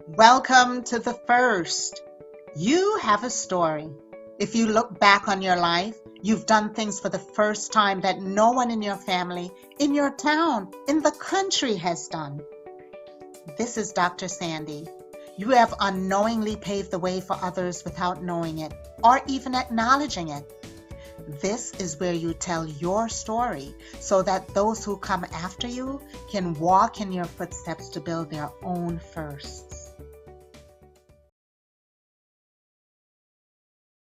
Welcome to the first. You have a story. If you look back on your life, you've done things for the first time that no one in your family, in your town, in the country has done. This is Dr. Sandi. You have unknowingly paved the way for others without knowing it or even acknowledging it. This is where you tell your story so that those who come after you can walk in your footsteps to build their own firsts.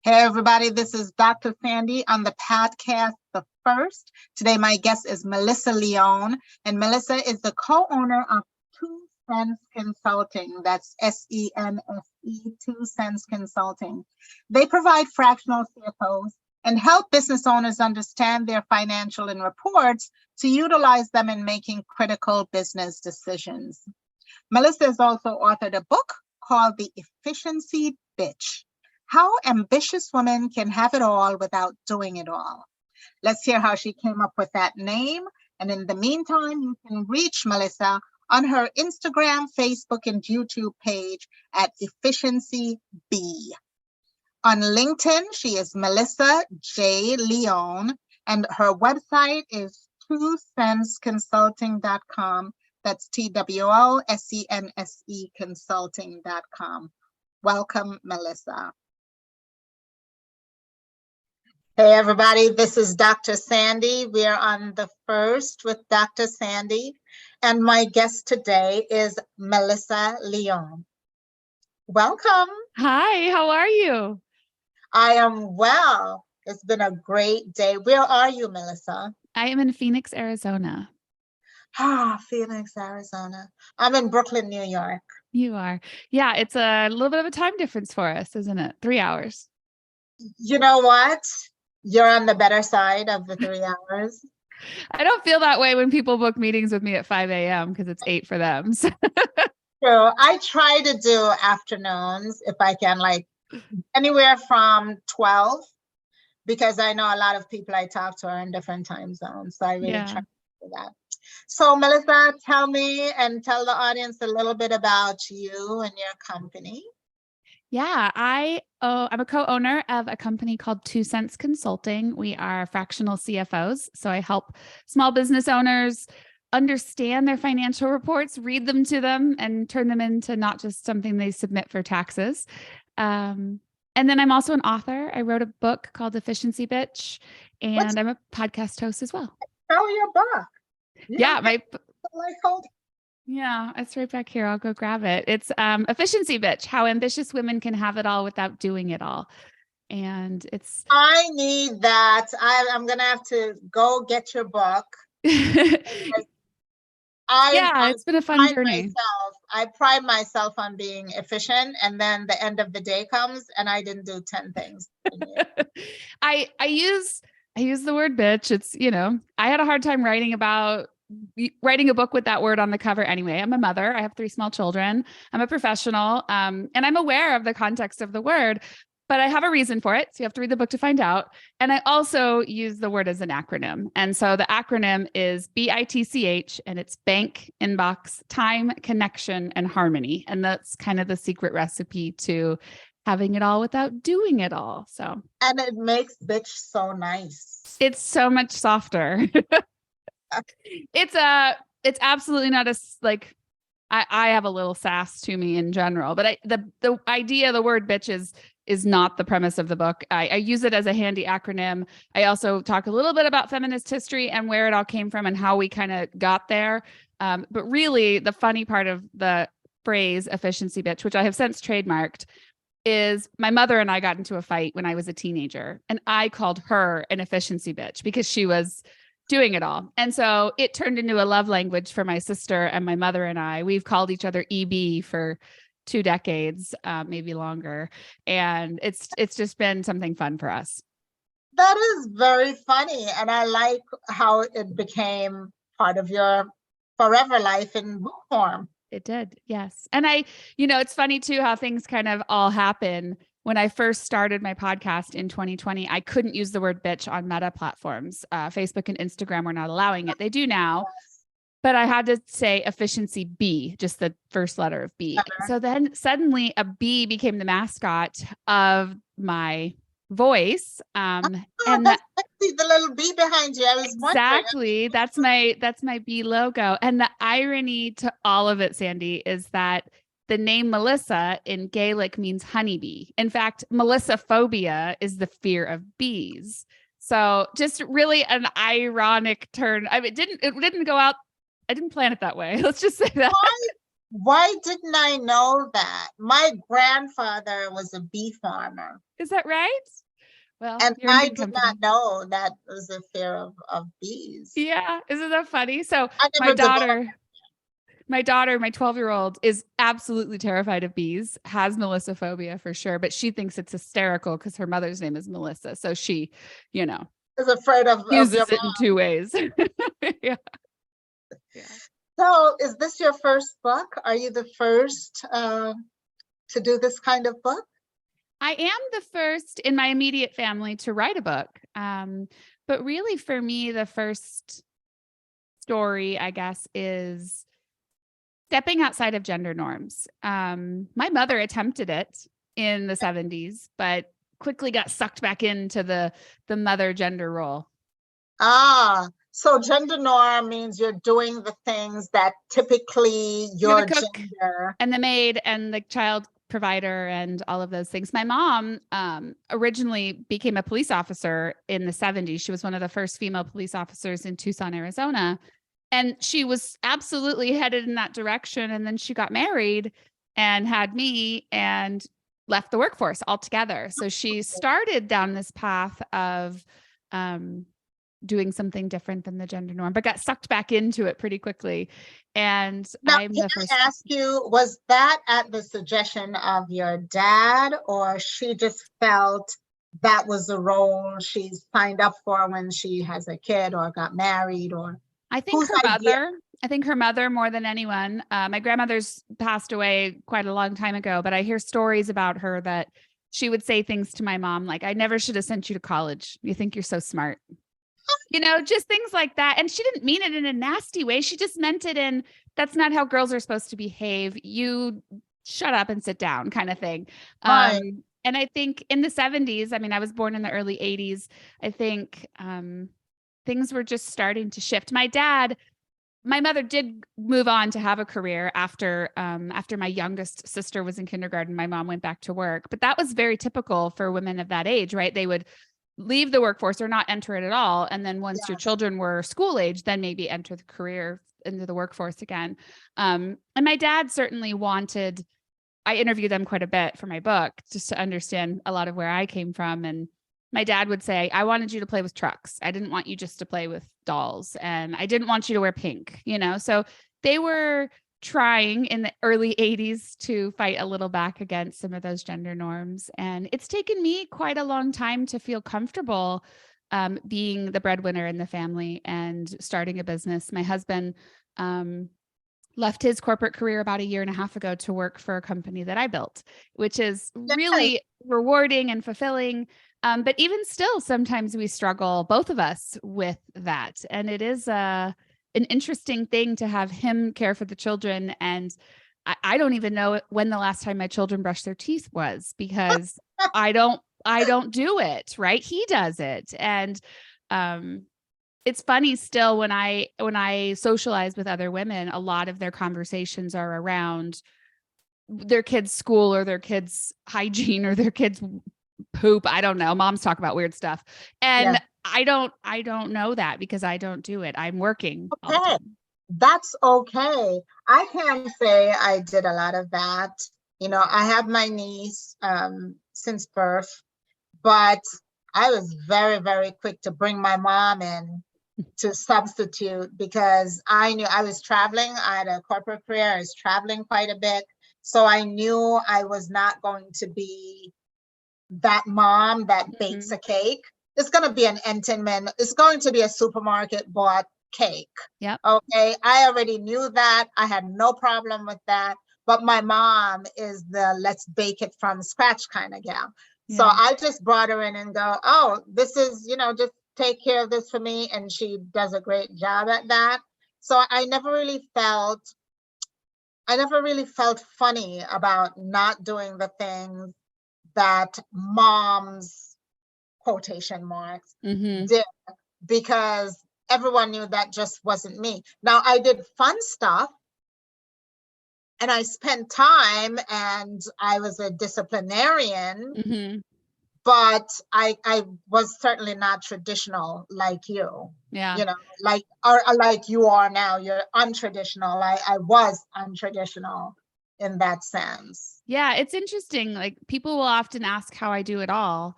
Hey everybody, this is Dr. Sandi on the podcast The First. Today my guest is Melissa Leone, and Melissa is the co-owner of 2 Cents Consulting. That's S-E-N-S-E, 2 Cents Consulting. They provide fractional CFOs and help business owners understand their financial and reports to utilize them in making critical business decisions. Melissa has also authored a book called The Efficiency Bitch: How Ambitious Women Can Have It All Without Doing It All. Let's hear how she came up with that name. And in the meantime, you can reach Melissa on her Instagram, Facebook, and YouTube page at Efficiency B. On LinkedIn, she is Melissa J. Leone, and her website is 2centsconsulting.com. That's TWOCNSE consulting.com. Welcome, Melissa. Hey, everybody, this is Dr. Sandi. We are on The First with Dr. Sandi, and my guest today is Melissa Leone. Welcome. Hi, how are you? I am well. It's been a great day. Where are you, Melissa? I am in Phoenix, Arizona. Phoenix, Arizona. I'm in Brooklyn, New York. You are. Yeah, it's a little bit of a time difference for us, isn't it? 3 hours. You know what? You're on the better side of the 3 hours. I don't feel that way when people book meetings with me at 5 a.m. because it's 8 for them. So. True. I try to do afternoons if I can, like anywhere from 12, because I know a lot of people I talk to are in different time zones. So I really try to do that. So Melissa, tell me and tell the audience a little bit about you and your company. Yeah, I'm a co-owner of a company called 2 Cents Consulting. We are fractional CFOs. So I help small business owners understand their financial reports, read them to them, and turn them into not just something they submit for taxes. And then I'm also an author. I wrote a book called Efficiency Bitch, and I'm a podcast host as well. Tell your book. Yeah, it's right back here. I'll go grab it. It's Efficiency Bitch: How Ambitious Women Can Have It All Without Doing It All. And I need that. I'm gonna have to go get your book. It's been a fun journey. I pride myself on being efficient, and then the end of the day comes and I didn't do 10 things. I use the word bitch. It's, I had a hard time writing a book with that word on the cover anyway. I'm a mother. I have 3 small children. I'm a professional. And I'm aware of the context of the word, but I have a reason for it. So you have to read the book to find out. And I also use the word as an acronym. And so the acronym is BITCH, and it's bank, inbox, time, connection, and harmony. And that's kind of the secret recipe to having it all without doing it all. So, and it makes bitch so nice. It's so much softer. It's absolutely not I have a little sass to me in general, but the idea, the word bitch is not the premise of the book. I use it as a handy acronym. I also talk a little bit about feminist history and where it all came from and how we kind of got there. But really the funny part of the phrase efficiency bitch, which I have since trademarked, is my mother and I got into a fight when I was a teenager, and I called her an efficiency bitch because she was doing it all. And so it turned into a love language for my sister and my mother and I. We've called each other EB for 2 decades, maybe longer. And it's just been something fun for us. That is very funny. And I like how it became part of your forever life in book form. It did. Yes. And it's funny too, how things kind of all happen. When I first started my podcast in 2020, I couldn't use the word bitch on Meta platforms. Facebook and Instagram were not allowing it. They do now. but I had to say efficiency B, just the first letter of B. So then suddenly a bee became the mascot of my voice. And I see the little bee behind you. I was exactly, that's my bee logo. And the irony to all of it, Sandi, is that the name Melissa in Gaelic means honeybee. In fact, Melissophobia is the fear of bees. So just really an ironic turn. I mean, it didn't go out. I didn't plan it that way. Let's just say that. Why didn't I know that? My grandfather was a bee farmer. Is that right? Well, and I did not know that was a fear of bees. Yeah. Isn't that funny? So my daughter, my 12-year-old is absolutely terrified of bees, has melissophobia for sure, but she thinks it's hysterical because her mother's name is Melissa. So she, is afraid of uses it in two ways. Yeah. So is this your first book? Are you the first to do this kind of book? I am the first in my immediate family to write a book. But really for me, the first story, I guess, is stepping outside of gender norms. My mother attempted it in the 70s, but quickly got sucked back into the mother gender role. So gender norm means you're doing the things that typically your gender. And the maid and the child provider and all of those things. My mom originally became a police officer in the 70s. She was one of the first female police officers in Tucson, Arizona. And she was absolutely headed in that direction. And then she got married and had me and left the workforce altogether. So she started down this path of doing something different than the gender norm, but got sucked back into it pretty quickly. And now, can I ask you, was that at the suggestion of your dad, or she just felt that was the role she signed up for when she has a kid or got married? Or I think her mother. I think her mother more than anyone. My grandmother's passed away quite a long time ago, but I hear stories about her that she would say things to my mom like, "I never should have sent you to college. You think you're so smart." Just things like that. And she didn't mean it in a nasty way. She just meant it in, that's not how girls are supposed to behave. You shut up and sit down kind of thing. Right. And I think in the 70s, I mean, I was born in the early 80s. I think things were just starting to shift. My mother did move on to have a career after my youngest sister was in kindergarten. My mom went back to work, but that was very typical for women of that age, right? They would leave the workforce or not enter it at all. And then once your children were school age, then maybe enter the career into the workforce again. And my dad certainly I interviewed them quite a bit for my book just to understand a lot of where I came from. And my dad would say, "I wanted you to play with trucks. I didn't want you just to play with dolls. And I didn't want you to wear pink," So they were trying in the early 80s to fight a little back against some of those gender norms. And it's taken me quite a long time to feel comfortable being the breadwinner in the family and starting a business. My husband left his corporate career about 1.5 years ago to work for a company that I built, which is really rewarding and fulfilling. But even still, sometimes we struggle, both of us, with that. And it is an interesting thing to have him care for the children. And I don't even know when the last time my children brushed their teeth was, because I don't do it, right? He does it. And it's funny still when I socialize with other women, a lot of their conversations are around their kids' school or their kids' hygiene or their kids' poop. I don't know. Moms talk about weird stuff. And I don't know that because I don't do it. I'm working. Okay. That's okay. I can say I did a lot of that. I have my niece since birth, but I was very, very quick to bring my mom in to substitute because I knew I was traveling. I had a corporate career. I was traveling quite a bit. So I knew I was not going to be that mom that bakes a cake. It's going to be an Entenmann. It's going to be a supermarket bought cake. Yeah. Okay. I already knew that. I had no problem with that. But my mom is the let's bake it from scratch kind of gal. Yeah. So I just brought her in and go, "Oh, this is, just take care of this for me." And she does a great job at that. So I never really felt funny about not doing the things that moms, quotation marks, Mm-hmm. did, because everyone knew that just wasn't me. Now I did fun stuff and I spent time and I was a disciplinarian, Mm-hmm. but I was certainly not traditional like you. Yeah. You know, like or like you are now. You're untraditional. I was untraditional in that sense. Yeah. It's interesting. Like people will often ask how I do it all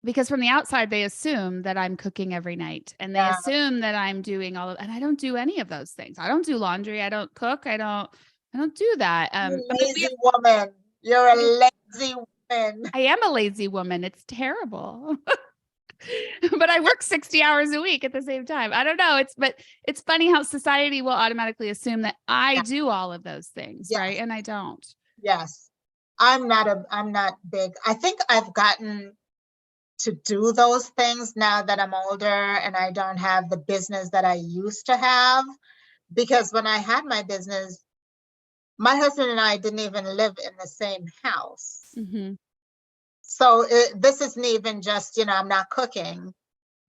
because from the outside, they assume that I'm cooking every night and they Yeah. assume that I'm doing and I don't do any of those things. I don't do laundry. I don't cook. I don't do that. You I mean, lazy woman. You're a lazy woman. I am a lazy woman. It's terrible. But I work 60 hours a week at the same time. I don't know. But it's funny how society will automatically assume that I Yeah. do all of those things, Yes. right? And I don't. Yes. I'm not big. I think I've gotten to do those things now that I'm older and I don't have the business that I used to have. Because when I had my business, my husband and I didn't even live in the same house. Mm-hmm. So this isn't even just, I'm not cooking.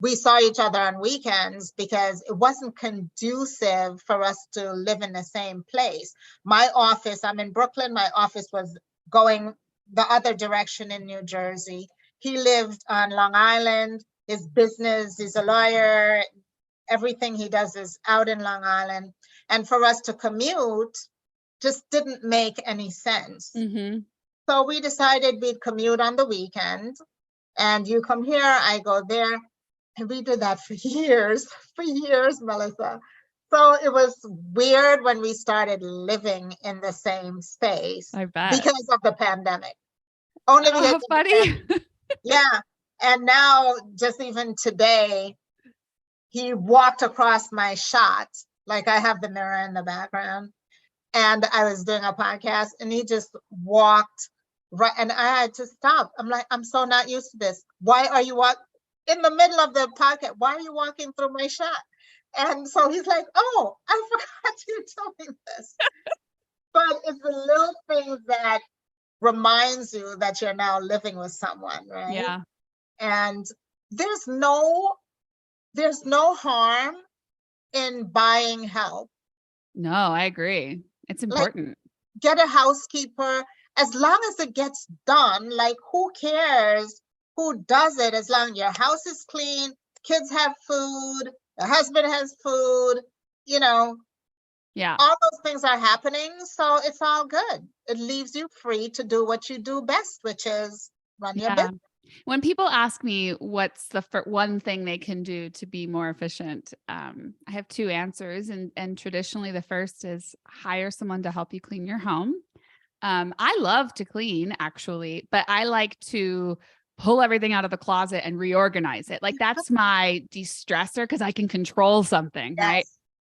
We saw each other on weekends because it wasn't conducive for us to live in the same place. My office, I'm in Brooklyn, my office was going the other direction in New Jersey. He lived on Long Island. His business, he's a lawyer. Everything he does is out in Long Island. And for us to commute just didn't make any sense. Mm-hmm. So we decided we'd commute on the weekend. And you come here, I go there. And we did that for years, Melissa. So it was weird when we started living in the same space I bet. because of the pandemic. Only because how funny. Yeah. And now, just even today, he walked across my shot, like I have the mirror in the background, and I was doing a podcast, and he just walked right, and I had to stop. I'm like, I'm so not used to this. Why are you in the middle of the podcast? Why are you walking through my shot? And so he's like, oh, I forgot you doing this. But it's the little things that reminds you that you're now living with someone, right? Yeah. And there's no harm in buying help. No, I agree. It's important. Like, get a housekeeper, as long as it gets done. Like, who cares who does it, as long as your house is clean, kids have food, the husband has food, Yeah. all those things are happening. So it's all good. It leaves you free to do what you do best, which is run your business. When people ask me what's the one thing they can do to be more efficient, I have two answers. And traditionally, the first is hire someone to help you clean your home. I love to clean, actually, but I like to pull everything out of the closet and reorganize it. Like that's my de-stressor because I can control something, Yes. right?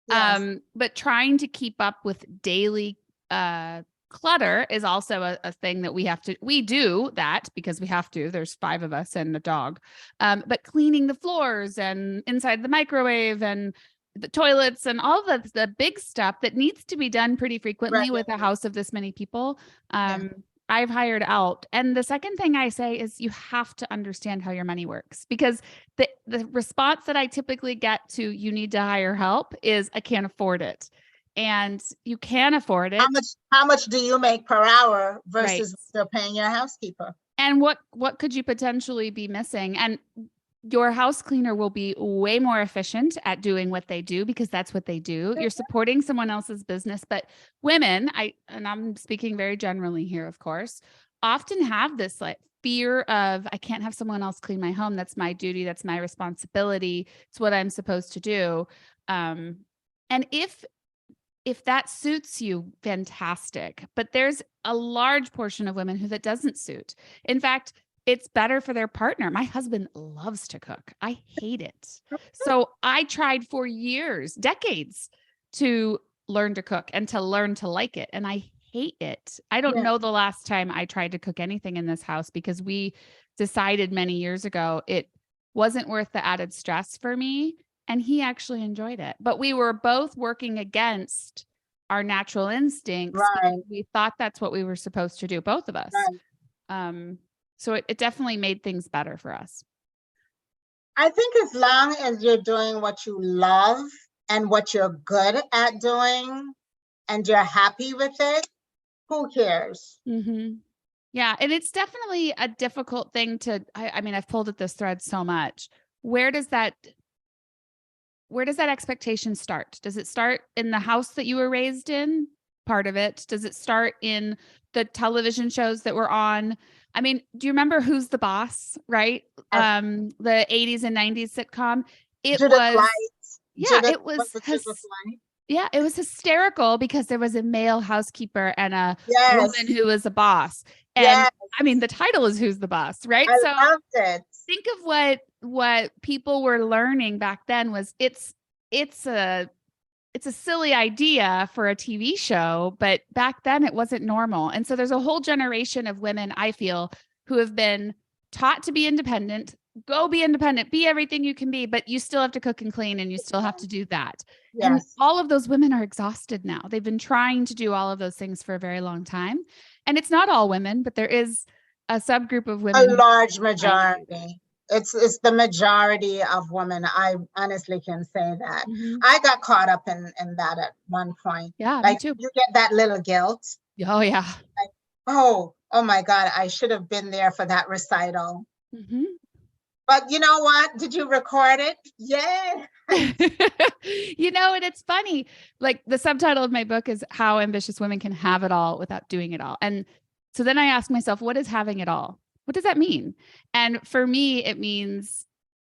Yes. But trying to keep up with daily clutter is also a thing that we do that because we have to. There's 5 of us and a dog. But cleaning the floors and inside the microwave and the toilets and all the big stuff that needs to be done pretty frequently with a house of this many people. I've hired out. And the second thing I say is you have to understand how your money works, because the response that I typically get to you need to hire help is I can't afford it. And you can afford it. How much do you make per hour versus Right. they're paying your housekeeper? And what could you potentially be missing? And your house cleaner will be way more efficient at doing what they do because that's what they do. You're supporting someone else's business. But women, and I'm speaking very generally here, of course, often have this like fear of, I can't have someone else clean my home. That's my duty. That's my responsibility. It's what I'm supposed to do. And if that suits you, fantastic. But there's a large portion of women who that doesn't suit. In fact, it's better for their partner. My husband loves to cook. I hate it. So I tried for years, decades, to learn to cook and to learn to like it. And I hate it. I don't know the last time I tried to cook anything in this house because we decided many years ago it wasn't worth the added stress for me. and he actually enjoyed it. But we were both working against our natural instincts because Right. we thought that's what we were supposed to do, both of us. Right. So it definitely made things better for us. I think as long as you're doing what you love and what you're good at doing and you're happy with it, who cares? Yeah. And it's definitely a difficult thing to, I mean, I've pulled at this thread so much. Where does that expectation start? Does it start in the house that you were raised in? Part of it. Does it start in the television shows that were on? I mean, do you remember Who's the Boss, right? The 80s and 90s sitcom. It Judith was, Light. yeah, Judith, it was, was it Judith Light? yeah, it was hysterical because there was a male housekeeper and a Yes. woman who was a boss. And Yes. I mean, the title is Who's the Boss, right? I So loved it. think of what people were learning back then was it's a silly idea for a TV show, but back then it wasn't normal. And so there's a whole generation of women, I feel, who have been taught to be independent, go be independent, be everything you can be, but you still have to cook and clean and you still have to do that. Yes. And all of those women are exhausted now. They've been trying to do all of those things for a very long time. And it's not all women, but there is a subgroup of women. A large majority. It's the majority of women. I honestly can say that. I got caught up in that at one point. Yeah, like, me too. You get that little guilt. Oh, yeah. Like, oh my God, I should have been there for that recital. But you know what? Did you record it? Yeah. And it's funny. Like the subtitle of my book is How Ambitious Women Can Have It All Without Doing It All. And so then I ask myself, what is having it all? What does that mean? And for me, it means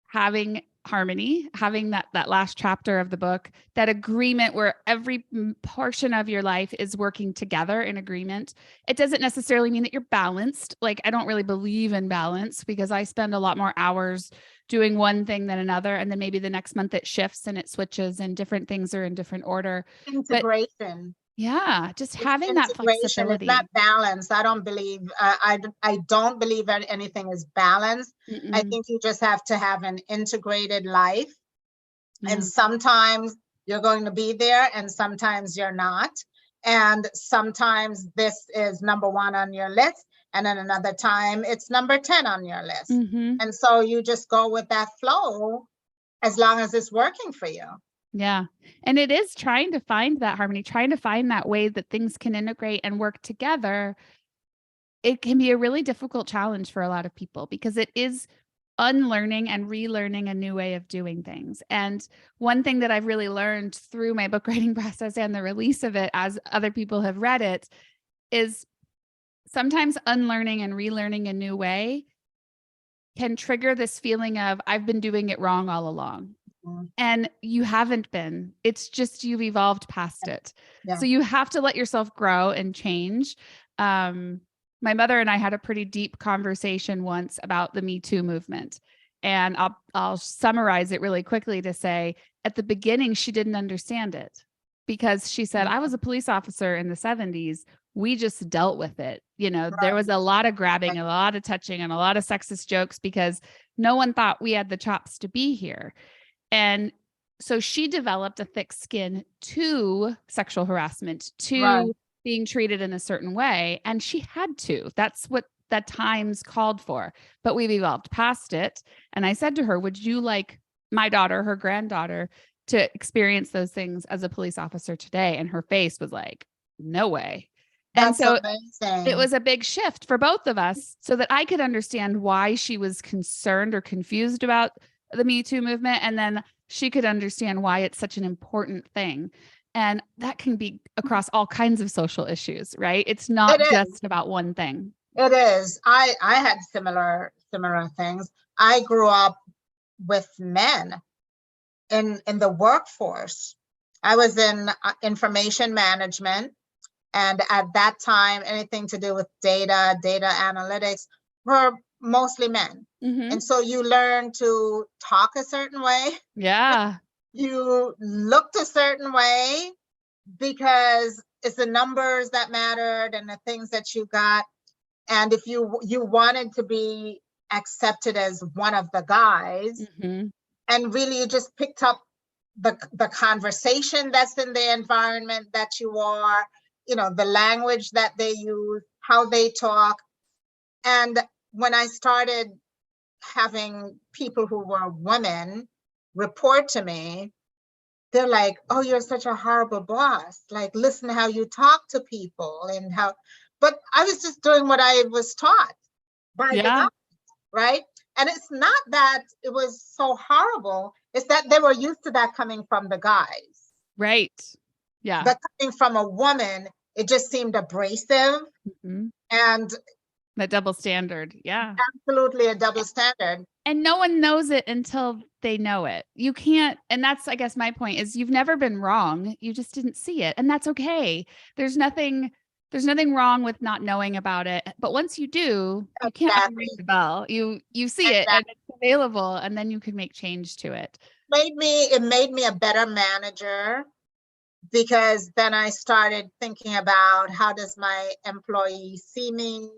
having harmony, having that last chapter of the book, that agreement where every portion of your life is working together in agreement. It doesn't necessarily mean that you're balanced. Like I don't really believe in balance because I spend a lot more hours doing one thing than another. And then maybe the next month it shifts and it switches and different things are in different order. Integration. Yeah, just having that flexibility. It's not balance. I don't believe. I don't believe that anything is balanced. I think you just have to have an integrated life, and sometimes you're going to be there, and sometimes you're not, and sometimes this is number 1 on your list, and then another time it's number 10 on your list, and so you just go with that flow as long as it's working for you. Yeah. And it is trying to find that harmony, trying to find that way that things can integrate and work together. It can be a really difficult challenge for a lot of people because it is unlearning and relearning a new way of doing things. And one thing that I've really learned through my book writing process and the release of it as other people have read it is sometimes unlearning and relearning a new way can trigger this feeling of I've been doing it wrong all along. And you haven't been. It's just you've evolved past it. Yeah. So you have to let yourself grow and change. My mother and I had a pretty deep conversation once about the Me Too movement. And I'll summarize it really quickly to say at the beginning, she didn't understand it because she said, I was a police officer in the 70s. We just dealt with it. There was a lot of grabbing, a lot of touching, and a lot of sexist jokes because no one thought we had the chops to be here. And so she developed a thick skin to sexual harassment, to being treated in a certain way. And she had to. That's what that times called for. But we've evolved past it. And I said to her, would you like my daughter, her granddaughter, to experience those things as a police officer today? And her face was like, no way. That's and so amazing. It was a big shift for both of us so that I could understand why she was concerned or confused about the Me Too movement. And then she could understand why it's such an important thing. And that can be across all kinds of social issues, right? It's not just about one thing. It is. I had similar things. I grew up with men in the workforce. I was in information management. And at that time, anything to do with data analytics were mostly men. And so you learn to talk a certain way. Yeah. You looked a certain way because it's the numbers that mattered and the things that you got. And if you wanted to be accepted as one of the guys, and really you just picked up the conversation that's in the environment that you are, the language that they use, how they talk. And when I started having people who were women report to me, they're like, oh, you're such a horrible boss. Like, listen to how you talk to people and how, but I was just doing what I was taught by the guy, right? And it's not that it was so horrible. It's that they were used to that coming from the guys. Right. Yeah. But coming from a woman, it just seemed abrasive. And that double standard. Yeah. Absolutely a double standard. And no one knows it until they know it. You can't, and that's, I guess my point is you've never been wrong. You just didn't see it. And that's okay. There's nothing wrong with not knowing about it. But once you do, you can't ring the bell. You see it and it's available, and then you can make change to it. It made me a better manager, because then I started thinking about, how does my employee see me?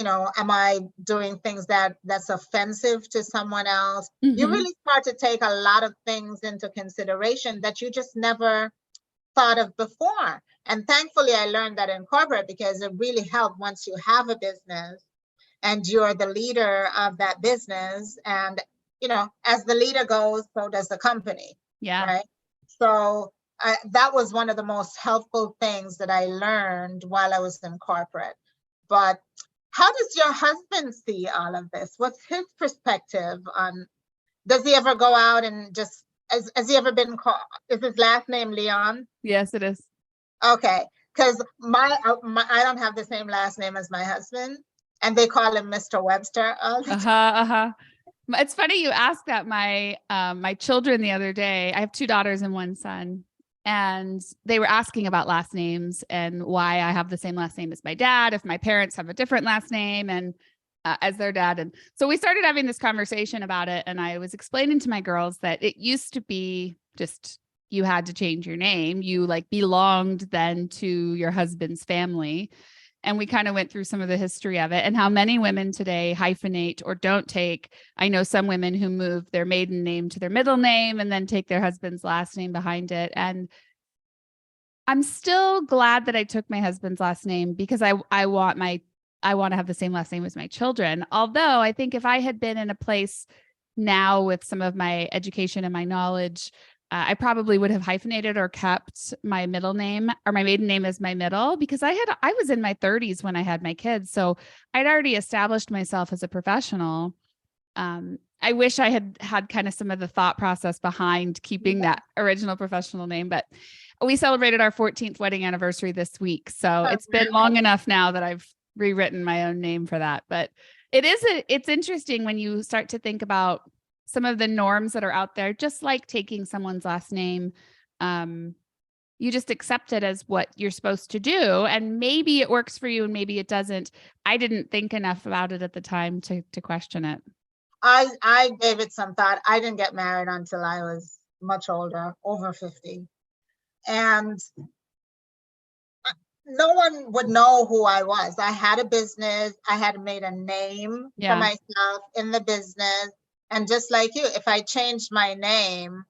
Am I doing things that's offensive to someone else? You really start to take a lot of things into consideration that you just never thought of before. And thankfully, I learned that in corporate, because it really helped once you have a business and you're the leader of that business. And, as the leader goes, so does the company. Yeah. Right. So that was one of the most helpful things that I learned while I was in corporate. But how does your husband see all of this? What's his perspective on, does he ever go out and just, has he ever been called, is his last name Leon? Yes, it is. Okay, because I don't have the same last name as my husband, and they call him Mr. Webster all the time. It's funny you asked that. My children the other day, I have 2 daughters and 1 son, and they were asking about last names and why I have the same last name as my dad, if my parents have a different last name and as their dad. And so we started having this conversation about it. And I was explaining to my girls that it used to be just, you had to change your name. You belonged then to your husband's family. And we kind of went through some of the history of it and how many women today hyphenate or don't take. I know some women who move their maiden name to their middle name and then take their husband's last name behind it. And I'm still glad that I took my husband's last name, because I want to have the same last name as my children. Although I think if I had been in a place now with some of my education and my knowledge, I probably would have hyphenated or kept my middle name or my maiden name as my middle, because I was in my 30s when I had my kids. So I'd already established myself as a professional. I wish I had kind of some of the thought process behind keeping that original professional name, but we celebrated our 14th wedding anniversary this week. So it's been long enough now that I've rewritten my own name for that. But it's interesting when you start to think about some of the norms that are out there, just like taking someone's last name. You just accept it as what you're supposed to do. And maybe it works for you and maybe it doesn't. I didn't think enough about it at the time to question it. I gave it some thought. I didn't get married until I was much older, over 50. And no one would know who I was. I had a business. I had made a name for myself in the business. And just like you, if I changed my name,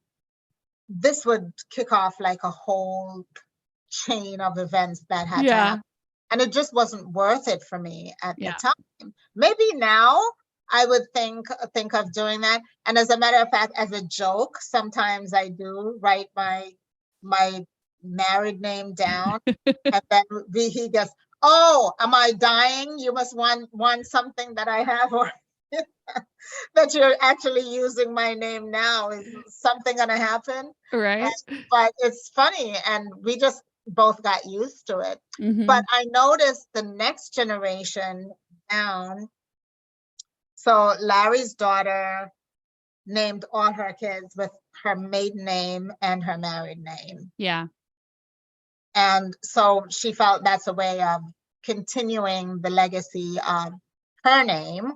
this would kick off like a whole chain of events that had to happen. And it just wasn't worth it for me at the time. Maybe now I would think of doing that. And as a matter of fact, as a joke, sometimes I do write my married name down. And then he goes, oh, am I dying? You must want something that I have, or that you're actually using my name now. Is something going to happen? Right. But it's funny. And we just both got used to it. But I noticed the next generation down. So Larry's daughter named all her kids with her maiden name and her married name. Yeah. And so she felt that's a way of continuing the legacy of her name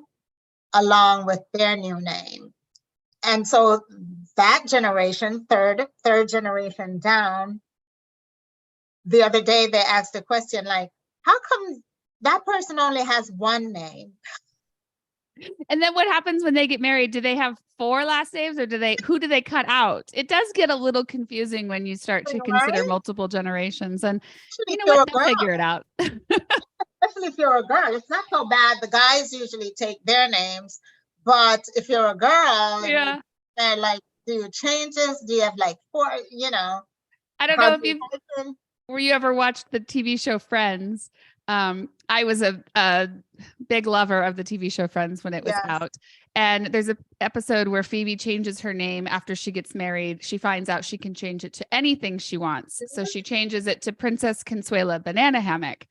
along with their new name. And so that generation, third generation down, the other day they asked a question like, how come that person only has one name? And then what happens when they get married? Do they have 4 last names, or who do they cut out? It does get a little confusing when you start to consider Right? multiple generations, and Especially you if know you're what? a They'll girl. figure it out. Especially if you're a girl, it's not so bad. The guys usually take their names, but if you're a girl and Yeah. they're like, do you change this? Do you have like 4, I don't know if permutation? were you ever watched the TV show Friends? I was a big lover of the TV show Friends when it was Yes. out. And there's a episode where Phoebe changes her name after she gets married. She finds out she can change it to anything she wants. So she changes it to Princess Consuela Banana Hammock.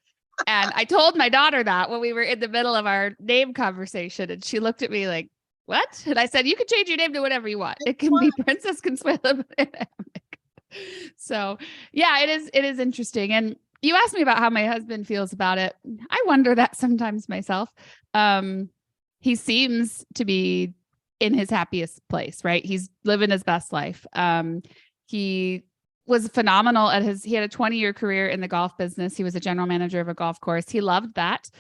And I told my daughter that when we were in the middle of our name conversation, and she looked at me like, what? And I said, you can change your name to whatever you want. It can be Princess Consuela Banana Hammock. So yeah, it is interesting. And you asked me about how my husband feels about it. I wonder that sometimes myself. He seems to be in his happiest place, right? He's living his best life. He was phenomenal at he had a 20-year career in the golf business. He was a general manager of a golf course. He loved that.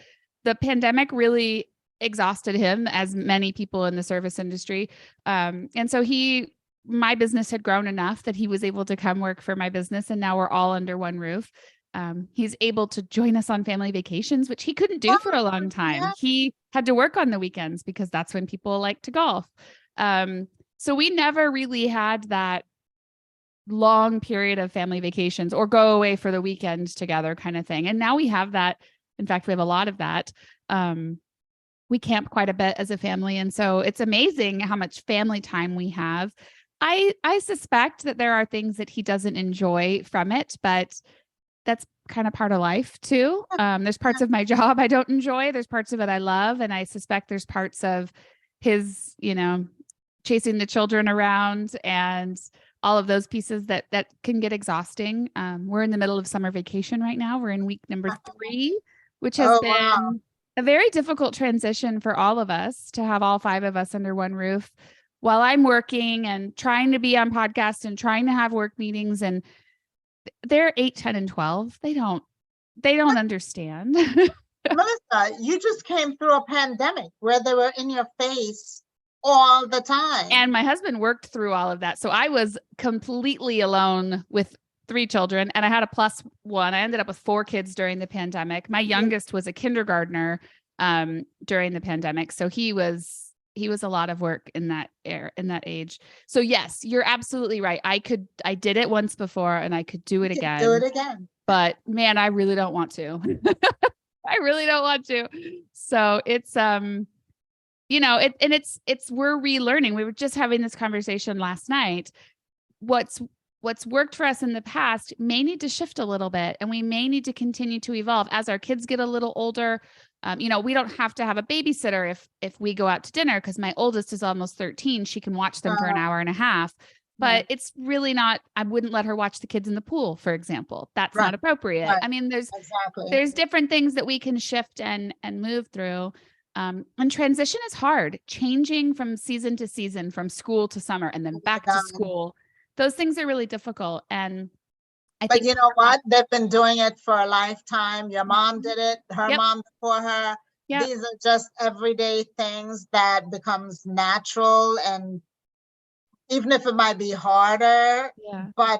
The pandemic really exhausted him, as many people in the service industry. And so my business had grown enough that he was able to come work for my business. And now we're all under one roof. He's able to join us on family vacations, which he couldn't do for a long time. Yeah. He had to work on the weekends because that's when people like to golf. So we never really had that long period of family vacations or go away for the weekend together kind of thing. And now we have that. In fact, we have a lot of that. We camp quite a bit as a family. And so it's amazing how much family time we have. I suspect that there are things that he doesn't enjoy from it, but that's kind of part of life too. There's parts of my job I don't enjoy. There's parts of it I love. And I suspect there's parts of his, chasing the children around and all of those pieces that can get exhausting. We're in the middle of summer vacation right now. We're in week number 3, which has been Wow. a very difficult transition for all of us to have all 5 of us under one roof while I'm working and trying to be on podcasts and trying to have work meetings. And they're 8, 10, and 12. They don't understand. Melissa, you just came through a pandemic where they were in your face all the time. And my husband worked through all of that. So I was completely alone with 3 children, and I had a +1. I ended up with 4 kids during the pandemic. My youngest was a kindergartner during the pandemic. So he was a lot of work in that age. So yes, you're absolutely right. I did it once before and I could do it again. Do it again. But man, I really don't want to. I really don't want to. So it's, we're relearning. We were just having this conversation last night. What's worked for us in the past may need to shift a little bit, and we may need to continue to evolve as our kids get a little older. We don't have to have a babysitter if we go out to dinner, because my oldest is almost 13. She can watch them for an hour and a half, but it's really not, I wouldn't let her watch the kids in the pool, for example. That's not appropriate. Right. I mean, there's Exactly. different things that we can shift and move through. And transition is hard, changing from season to season, from school to summer, and then back to school. Those things are really difficult. And I think, you know what? They've been doing it for a lifetime. Your mom did it, her mom before her. Yep. These are just everyday things that becomes natural, and even if it might be harder, but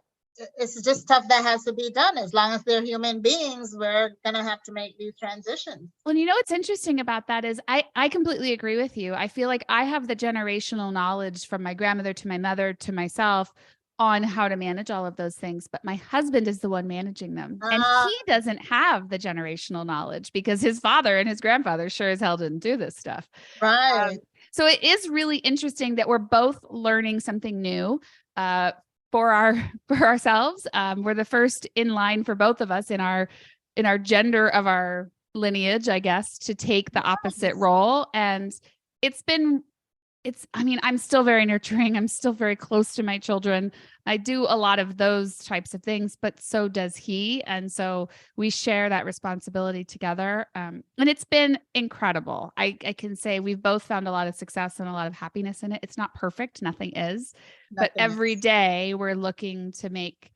it's just stuff that has to be done. As long as they're human beings, we're gonna have to make these transitions. Well, what's interesting about that is I completely agree with you. I feel like I have the generational knowledge from my grandmother to my mother to myself on how to manage all of those things, but my husband is the one managing them. And he doesn't have the generational knowledge because his father and his grandfather sure as hell didn't do this stuff. Right. So it is really interesting that we're both learning something new for ourselves. We're the first in line for both of us in our gender of our lineage, I guess, to take the opposite role. And I'm still very nurturing. I'm still very close to my children. I do a lot of those types of things, but so does he. And so we share that responsibility together. And it's been incredible. I can say we've both found a lot of success and a lot of happiness in it. It's not perfect. Nothing is. But every day we're looking to make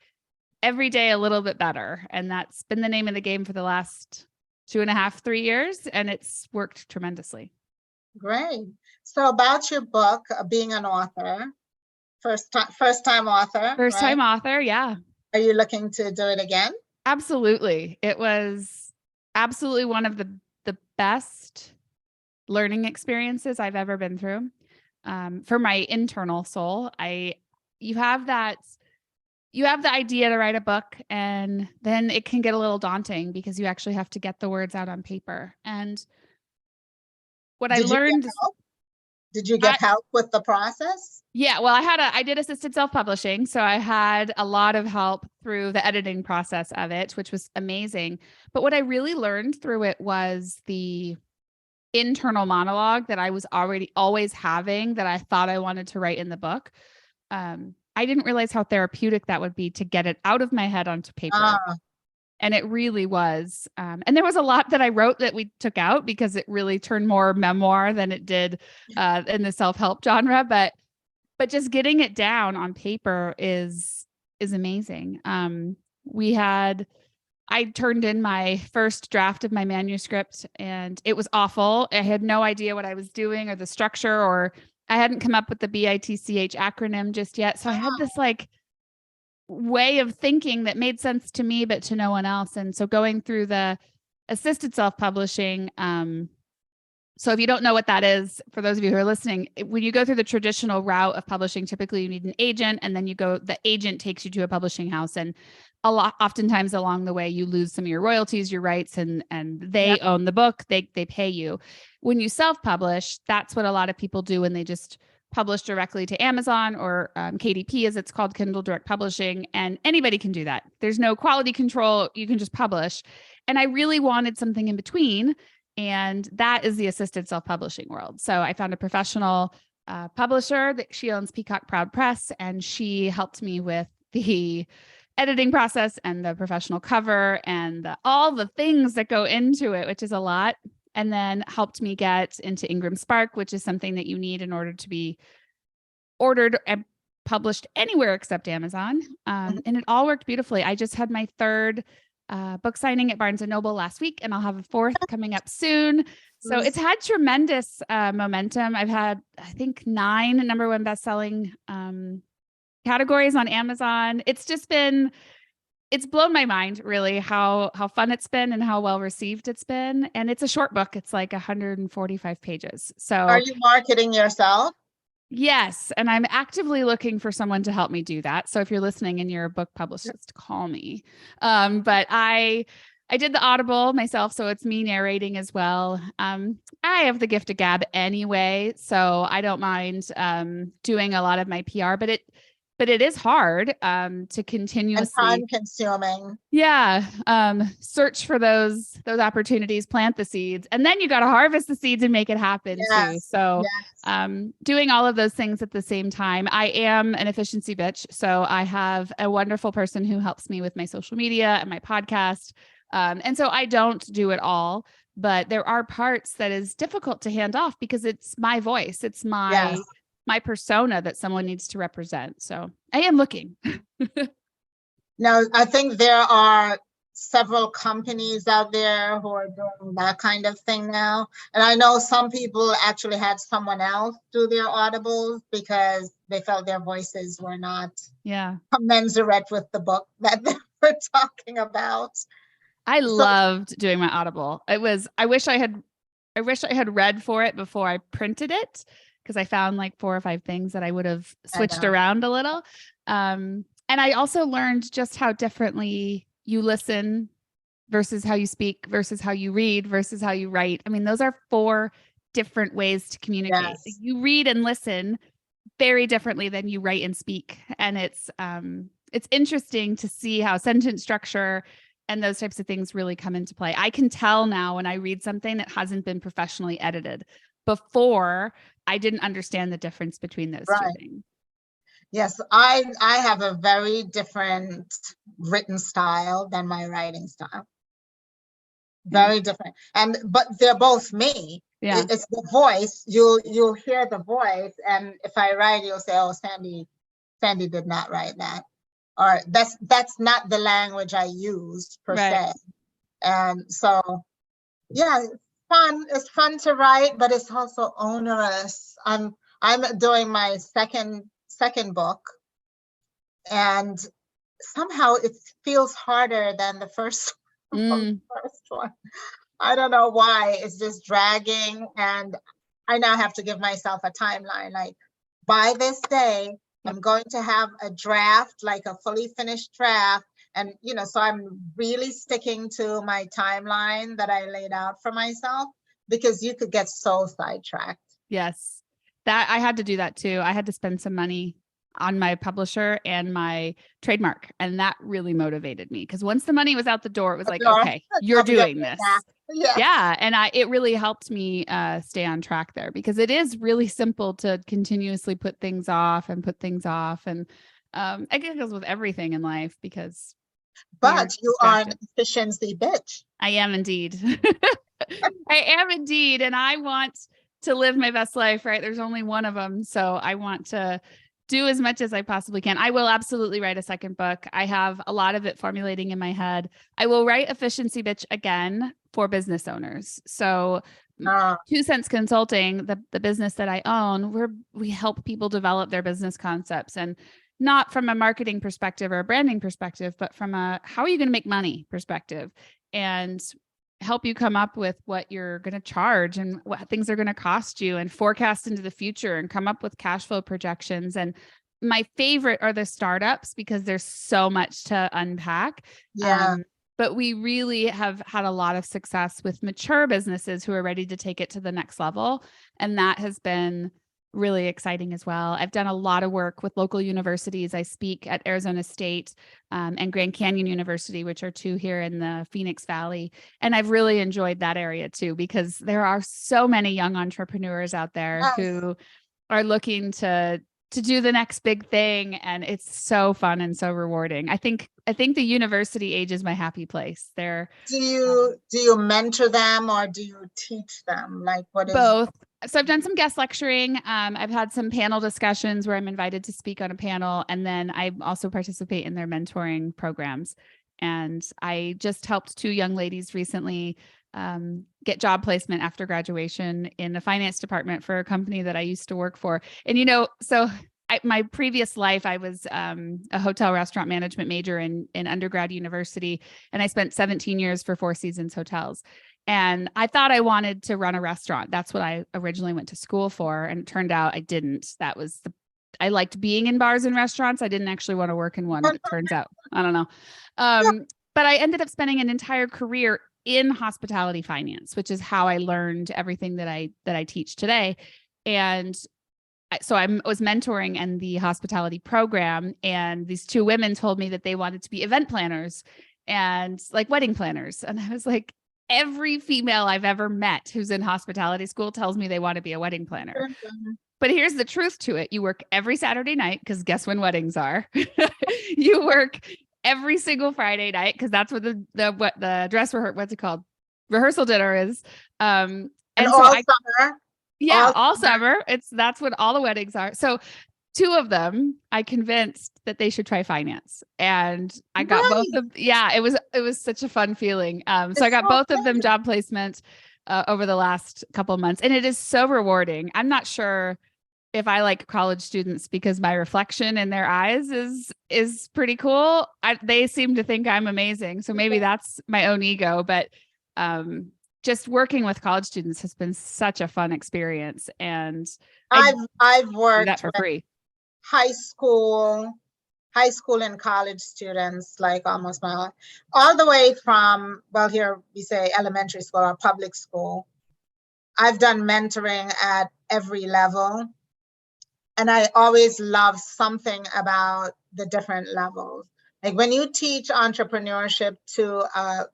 every day a little bit better. And that's been the name of the game for the last 2.5, 3 years. And it's worked tremendously. Great. So about your book, being an author, first time author, First right? time author. Yeah, Are you looking to do it again? absolutely. It was absolutely one of the best learning experiences I've ever been through. For my internal soul, you have that, you have the idea to write a book, and then it can get a little daunting because you actually have to get the words out on paper. And what I Did you get learned, help? Did you I, get help with the process? yeah, well, I did assisted self-publishing. So I had a lot of help through the editing process of it, which was amazing. But what I really learned through it was the internal monologue that I was already always having, that I thought I wanted to write in the book. I didn't realize how therapeutic that would be to get it out of my head onto paper. Ah, And it really was. And there was a lot that I wrote that we took out because it really turned more memoir than it did in the self-help genre. But just getting it down on paper is amazing. I turned in my first draft of my manuscript and it was awful. I had no idea what I was doing or the structure, or I hadn't come up with the BITCH acronym just yet. So I had this like way of thinking that made sense to me, but to no one else. And so going through the assisted self-publishing, so if you don't know what that is, for those of you who are listening, when you go through the traditional route of publishing, typically you need an agent, and then the agent takes you to a publishing house. And oftentimes along the way, you lose some of your royalties, your rights, and they own the book, they pay you. When you self-publish, that's what a lot of people do, and they just publish directly to Amazon or KDP, as it's called, Kindle Direct Publishing. And anybody can do that. There's no quality control. You can just publish. And I really wanted something in between. And that is the assisted self-publishing world. So I found a professional publisher that she owns, Peacock Proud Press, and she helped me with the editing process and the professional cover and all the things that go into it, which is a lot. And then helped me get into Ingram Spark, which is something that you need in order to be ordered and published anywhere except Amazon. And it all worked beautifully. I just had my third book signing at Barnes & Noble last week, and I'll have a fourth coming up soon. So it's had tremendous momentum. I've had, I think, 9 number one bestselling categories on Amazon. It's just been, it's blown my mind, really, how fun it's been and how well received it's been. And it's a short book. It's like 145 pages. So are you marketing yourself? yes. And I'm actively looking for someone to help me do that. So if you're listening and you're a book publicist, call me. But I did the Audible myself, so it's me narrating as well. I have the gift of gab anyway, so I don't mind doing a lot of my PR, but it is hard to continuously, and time consuming. Yeah. Search for those opportunities, plant the seeds, and then you got to harvest the seeds and make it happen too. So doing all of those things at the same time. I am an efficiency bitch. So I have a wonderful person who helps me with my social media and my podcast. And so I don't do it all, but there are parts that is difficult to hand off because it's my voice. It's my persona that someone needs to represent. So I am looking. Now, I think there are several companies out there who are doing that kind of thing now. And I know some people actually had someone else do their audibles because they felt their voices were not commensurate with the book that they were talking about. I loved doing my Audible. I wish I had read for it before I printed it, because I found like 4 or 5 things that I would have switched around a little. And I also learned just how differently you listen versus how you speak versus how you read versus how you write. I mean, those are 4 different ways to communicate. Yes. You read and listen very differently than you write and speak. And it's interesting to see how sentence structure and those types of things really come into play. I can tell now when I read something that hasn't been professionally edited. Before, I didn't understand the difference between those 2 things. Yes, I have a very different written style than my writing style. Very different. But they're both me. Yeah. It's the voice. You'll hear the voice, and if I write, you'll say, "Oh, Sandi did not write that," or that's not the language I used per se. And so, yeah, fun. It's fun to write, but it's also onerous. I'm doing my second book, and somehow it feels harder than the first Mm, first one. I don't know why. It's just dragging, and I now have to give myself a timeline. Like, by this day, Yep. I'm going to have a draft, like a fully finished draft. And, so I'm really sticking to my timeline that I laid out for myself, because you could get so sidetracked. yes. That I had to do that too. I had to spend some money on my publisher and my trademark. And that really motivated me because once the money was out the door, it was like, okay, you're doing this. Yeah. Yeah. And it really helped me stay on track there because it is really simple to continuously put things off. And I guess it goes with everything in life because But you are an distracted. efficiency bitch. I am indeed. I am indeed. And I want to live my best life, right? There's only one of them. So I want to do as much as I possibly can. I will absolutely write a second book. I have a lot of it formulating in my head. I will write Efficiency Bitch again for business owners. So 2 Cents Consulting, the business that I own, we help people develop their business concepts, and not from a marketing perspective or a branding perspective, but from a how are you going to make money perspective, and help you come up with what you're going to charge and what things are going to cost you, and forecast into the future and come up with cash flow projections. And my favorite are the startups because there's so much to unpack. Yeah. But we really have had a lot of success with mature businesses who are ready to take it to the next level. And that has been really exciting as well. I've done a lot of work with local universities. I speak at Arizona State and Grand Canyon University, which are two here in the Phoenix Valley. And I've really enjoyed that area too, because there are so many young entrepreneurs out there Yes. who are looking to do the next big thing. And it's so fun and so rewarding. I think the university age is my happy place. Do you mentor them or do you teach them? Like, what is both? So I've done some guest lecturing. I've had some panel discussions where I'm invited to speak on a panel, and then I also participate in their mentoring programs. And I just helped 2 young ladies recently get job placement after graduation in the finance department for a company that I used to work for. And my previous life, I was a hotel restaurant management major in undergrad university, and I spent 17 years for Four Seasons Hotels. And I thought I wanted to run a restaurant. That's what I originally went to school for. And it turned out I didn't. I liked being in bars and restaurants. I didn't actually want to work in one, it turns out. I don't know. But I ended up spending an entire career in hospitality finance, which is how I learned everything that I teach today. And so I was mentoring in the hospitality program, and these 2 women told me that they wanted to be event planners and like wedding planners. And I was like, every female I've ever met who's in hospitality school tells me they want to be a wedding planner. But here's the truth to it. You work every Saturday night because guess when weddings are? You work every single Friday night because that's what the dress what's it called? Rehearsal dinner is. And so summer. Yeah, all summer. That's what all the weddings are. So 2 of them, I convinced that they should try finance, and I got both of. Yeah, it was such a fun feeling. So I got both of them job placement over the last couple of months, and it is so rewarding. I'm not sure if I like college students because my reflection in their eyes is pretty cool. They seem to think I'm amazing, so maybe that's my own ego, but just working with college students has been such a fun experience. And I've worked that for free. High school and college students, like almost all the way from, well, here we say elementary school or public school. I've done mentoring at every level. And I always love something about the different levels. Like when you teach entrepreneurship to a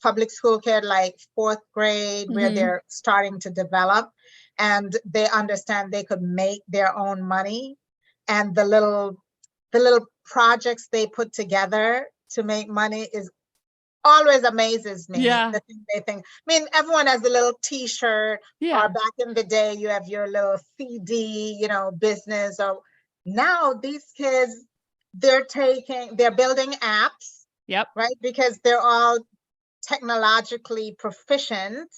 public school kid, like 4th grade, where they're starting to develop and they understand they could make their own money, and the little projects they put together to make money is always amazes me. Yeah. The thing they think. I mean, everyone has a little T-shirt, Yeah. or back in the day, you have your little CD, business. Or now these kids, they're building apps. Yep. Right, because they're all technologically proficient.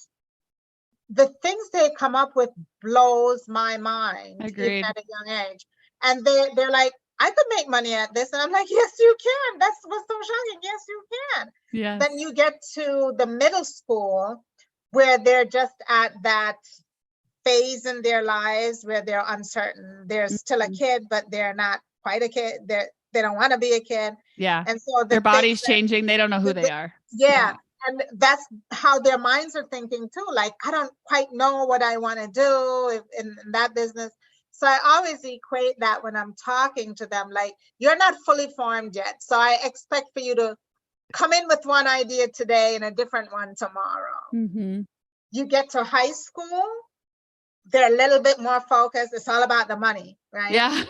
the things they come up with blows my mind, even Agreed. at a young age. And they're like, I could make money at this. And I'm like, yes, you can. That's what's so shocking. Yes, you can. Yes. Then you get to the middle school where they're just at that phase in their lives where they're uncertain. They're still a kid, but they're not quite a kid. They don't want to be a kid. Yeah. And so their body's changing. They don't know who they are. Yeah. And that's how their minds are thinking too. Like, I don't quite know what I want to do in that business. So I always equate that when I'm talking to them, like, you're not fully formed yet. So I expect for you to come in with one idea today and a different one tomorrow. Mm-hmm. You get to high school, they're a little bit more focused. It's all about the money, right? Yeah.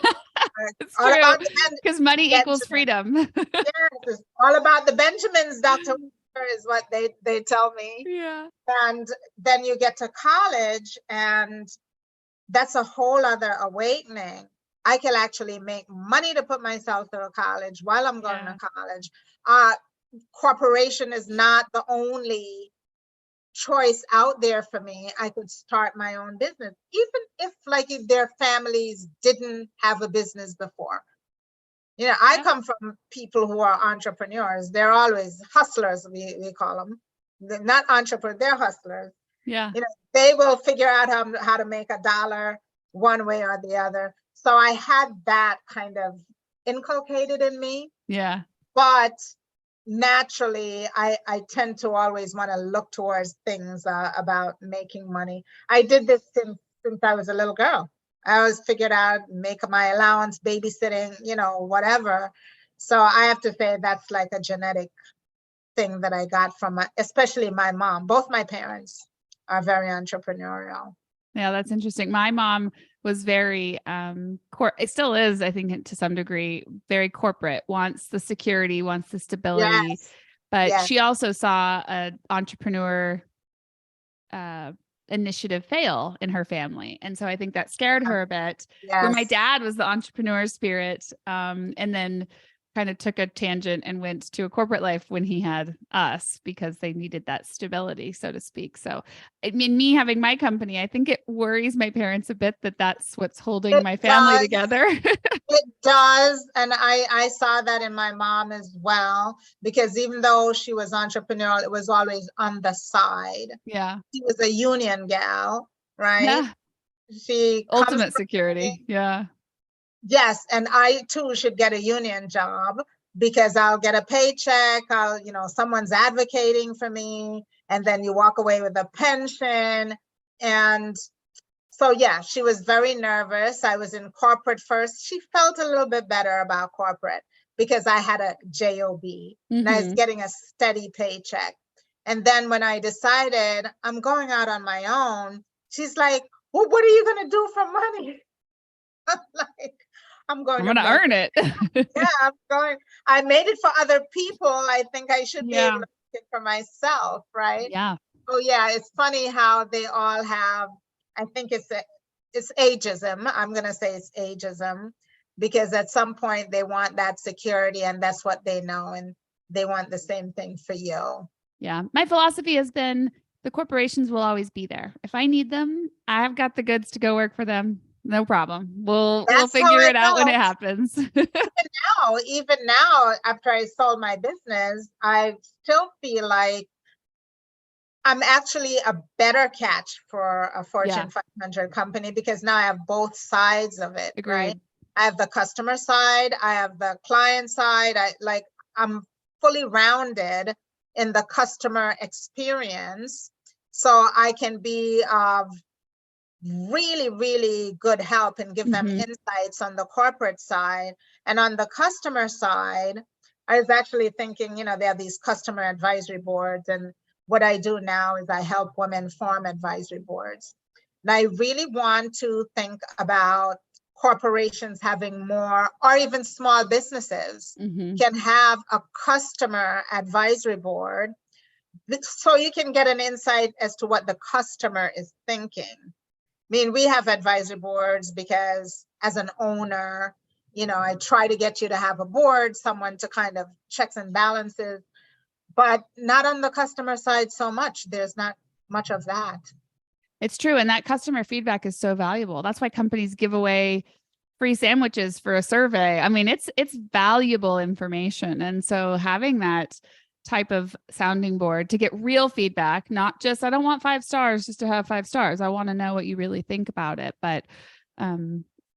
It's all true. about Because money equals freedom. Yes, it's all about the Benjamins, Dr. is what they tell me. Yeah. And then you get to college, and that's a whole other awakening. I can actually make money to put myself through college while I'm going to college. Corporation is not the only choice out there for me. I could start my own business, even if their families didn't have a business before. You know, I come from people who are entrepreneurs. They're always hustlers, we call them. They're not entrepreneurs, they're hustlers. Yeah. You know, they will figure out how to make $1 one way or the other. So I had that kind of inculcated in me. Yeah. But naturally, I tend to always want to look towards things about making money. I did this since I was a little girl. I always figured out, make my allowance, babysitting, you know, whatever. So I have to say that's like a genetic thing that I got from especially my mom. Both my parents are very entrepreneurial. Yeah, that's interesting. My mom was very it still is, I think, to some degree, very corporate, wants the security, wants the stability. Yes. But Yes. she also saw an entrepreneur initiative fail in her family. And so I think that scared her a bit. Yes. Where my dad was the entrepreneur spirit, and then kind of took a tangent and went to a corporate life when he had us because they needed that stability, so to speak. So, I mean, me having my company, I think it worries my parents a bit that that's what's holding my family together. It does. And I saw that in my mom as well, because even though she was entrepreneurial, it was always on the side. Yeah. She was a union gal, right? Yeah. She ultimate security. Yeah. Yes. And I too should get a union job because I'll get a paycheck. Someone's advocating for me, and then you walk away with a pension. And so, yeah, she was very nervous. I was in corporate first. She felt a little bit better about corporate because I had a job and I was getting a steady paycheck. And then when I decided I'm going out on my own, she's like, well, what are you going to do for money? I'm like, I'm going to earn it. Yeah, I made it for other people. I think I should be able to make it for myself, right? Yeah. Oh, yeah. It's funny how they all have, I think it's ageism. I'm going to say it's ageism because at some point they want that security and that's what they know. And they want the same thing for you. Yeah. My philosophy has been the corporations will always be there. If I need them, I've got the goods to go work for them. No problem. We'll figure it out when it happens. Even now, after I sold my business, I still feel like I'm actually a better catch for a Fortune 500 company because now I have both sides of it. Agreed. Right? I have the customer side, I have the client side. I'm fully rounded in the customer experience, so I can be of really, really good help and give them insights on the corporate side. And on the customer side, I was actually thinking, they have these customer advisory boards, and what I do now is I help women form advisory boards. And I really want to think about corporations having more, or even small businesses can have a customer advisory board so you can get an insight as to what the customer is thinking. I mean, we have advisory boards because as an owner, I try to get you to have a board, someone to kind of checks and balances, but not on the customer side so much. There's not much of that. It's true. And that customer feedback is so valuable. That's why companies give away free sandwiches for a survey. I mean, it's valuable information. And so having that type of sounding board to get real feedback, not just, I don't want 5 stars just to have 5 stars. I want to know what you really think about it. But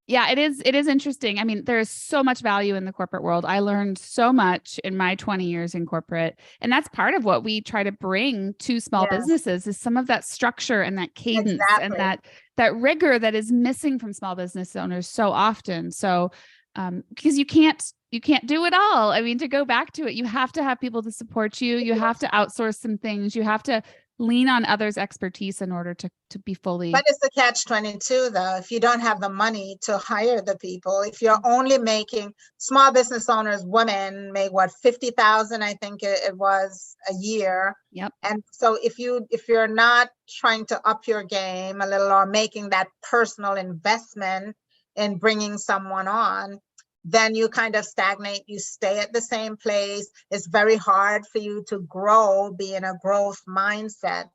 yeah, it is interesting. I mean, there is so much value in the corporate world. I learned so much in my 20 years in corporate. And that's part of what we try to bring to small Yes, businesses is some of that structure and that cadence and exactly. that rigor that is missing from small business owners so often. So because you can't do it all. I mean, to go back to it, you have to have people to support you. You have to outsource some things. You have to lean on others' expertise in order to be fully. But it's a catch-22 though. If you don't have the money to hire the people, if you're only making, small business owners, women make what, 50,000, I think it was a year. Yep. And so if you're not trying to up your game a little or making that personal investment in bringing someone on, then you kind of stagnate, you stay at the same place. It's very hard for you to grow, be in a growth mindset.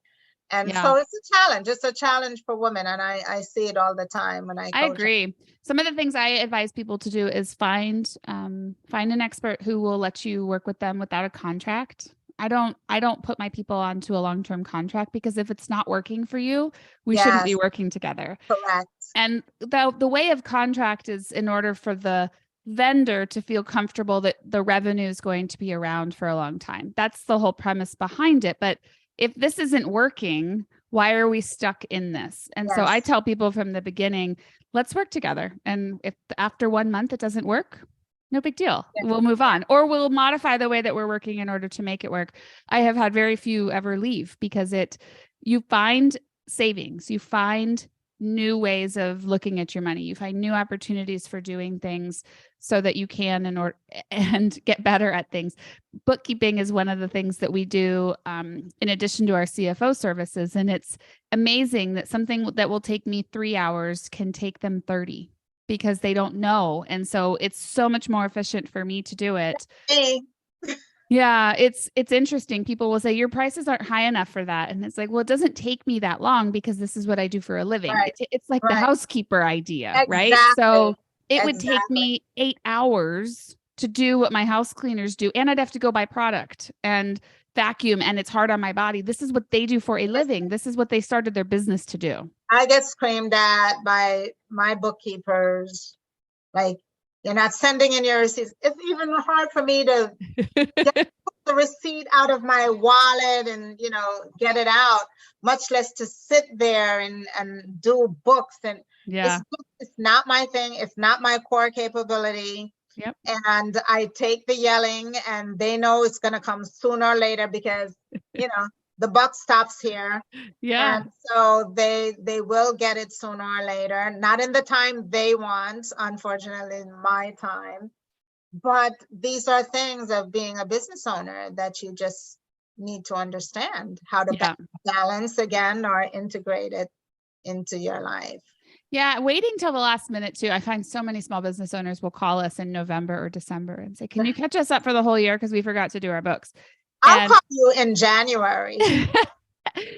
And Yeah. so it's a challenge. It's a challenge for women. And I see it all the time when I coach. I agree. Some of the things I advise people to do is find an expert who will let you work with them without a contract. I don't put my people onto a long-term contract because if it's not working for you, we shouldn't be Yes, working together. correct. And the way of contract is in order for the vendor to feel comfortable that the revenue is going to be around for a long time. That's the whole premise behind it. But if this isn't working, why are we stuck in this? And so I Yes. tell people from the beginning, let's work together. And if after 1 month it doesn't work, no big deal. Yeah. We'll move on, or we'll modify the way that we're working in order to make it work. I have had very few ever leave because you find savings, you find new ways of looking at your money, you find new opportunities for doing things so that you can and get better at things. Bookkeeping is one of the things that we do in addition to our CFO services. And it's amazing that something that will take me 3 hours can take them 30 because they don't know. And so it's so much more efficient for me to do it. Hey. Yeah, it's interesting. People will say your prices aren't high enough for that. And it's like, well, it doesn't take me that long because this is what I do for a living. Right. It's like the Right. housekeeper idea, right? Exactly. So it would take Exactly. me 8 hours to do what my house cleaners do. And I'd have to go buy product and vacuum, and it's hard on my body. This is what they do for a living. This is what they started their business to do. I get screamed at by my bookkeepers, like, you're not sending in your receipts. It's even hard for me to get the receipt out of my wallet and, get it out, much less to sit there and do books. And Yeah. it's not my thing. It's not my core capability. Yep. And I take the yelling, and they know it's going to come sooner or later because, the buck stops here. Yeah. And so they will get it sooner or later, not in the time they want, unfortunately, in my time. But these are things of being a business owner that you just need to understand how to balance again or integrate it into your life. Yeah, waiting till the last minute too. I find so many small business owners will call us in November or December and say, "Can you catch us up for the whole year because we forgot to do our books?" I'll call you in January.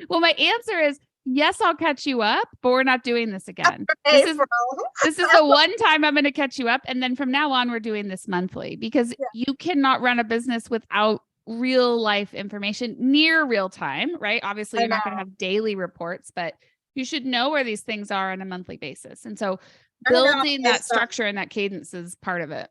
Well, my answer is yes, I'll catch you up, but we're not doing this again. This is the one time I'm going to catch you up. And then from now on, we're doing this monthly because you cannot run a business without real life information near real time, right? Obviously, you're not going to have daily reports, but you should know where these things are on a monthly basis. And so building that structure and that cadence is part of it.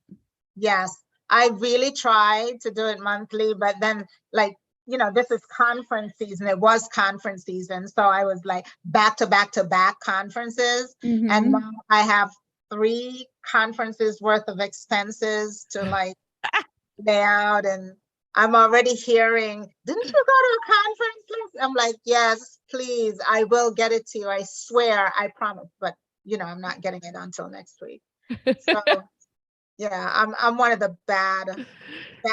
Yes. I really try to do it monthly, but then this is conference season. It was conference season. So I was like back to back conferences. Mm-hmm. And now I have 3 conferences worth of expenses to lay out. And I'm already hearing, didn't you go to a conference? I'm like, yes, please. I will get it to you. I swear, I promise. But, I'm not getting it until next week. So yeah, I'm one of the bad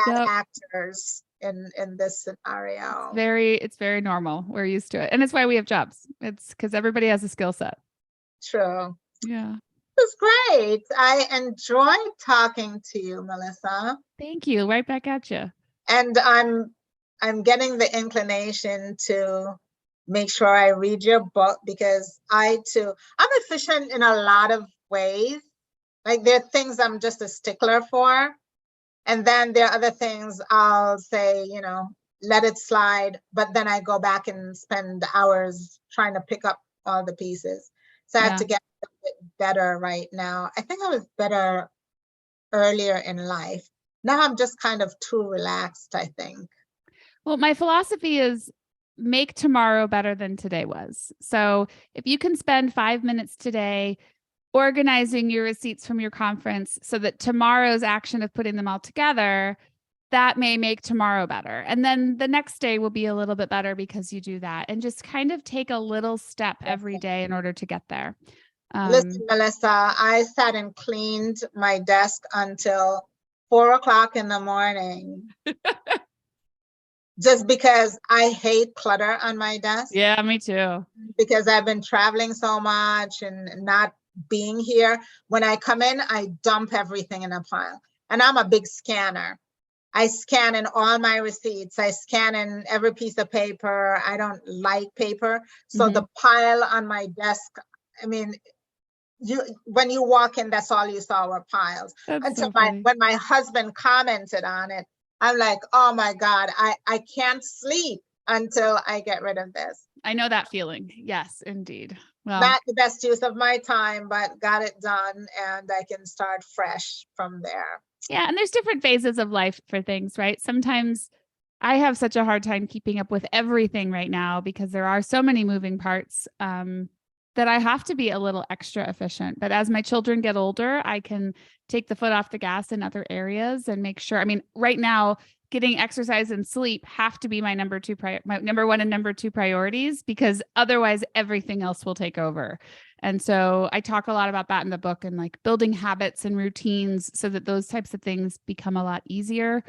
actors in this scenario. It's very normal. We're used to it. And it's why we have jobs. It's because everybody has a skill set. True. Yeah. It was great. I enjoyed talking to you, Melissa. Thank you. Right back at you. And I'm getting the inclination to make sure I read your book, because I'm efficient in a lot of ways. Like there are things I'm just a stickler for. And then there are other things I'll say, let it slide. But then I go back and spend hours trying to pick up all the pieces. So I have to get a bit better right now. I think I was better earlier in life. Now I'm just kind of too relaxed, I think. Well, my philosophy is make tomorrow better than today was. So if you can spend 5 minutes today organizing your receipts from your conference so that tomorrow's action of putting them all together, that may make tomorrow better. And then the next day will be a little bit better because you do that, and just kind of take a little step every day in order to get there. Listen, Melissa, I sat and cleaned my desk until 4:00 in the morning. Just because I hate clutter on my desk. Yeah, me too. Because I've been traveling so much and not being here. When I come in, I dump everything in a pile. And I'm a big scanner. I scan in all my receipts. I scan in every piece of paper. I don't like paper. So the pile on my desk, I mean, when you walk in, that's all you saw were piles. Until when my husband commented on it, I'm like, oh my God, I can't sleep until I get rid of this. I know that feeling. Yes, indeed. Well, not the best use of my time, but got it done, and I can start fresh from there. Yeah. And there's different phases of life for things, right? Sometimes I have such a hard time keeping up with everything right now because there are so many moving parts that I have to be a little extra efficient. But as my children get older, I can take the foot off the gas in other areas and make sure. I mean, right now, getting exercise and sleep have to be my my number one and number two priorities, because otherwise everything else will take over. And so I talk a lot about that in the book, and like building habits and routines so that those types of things become a lot easier.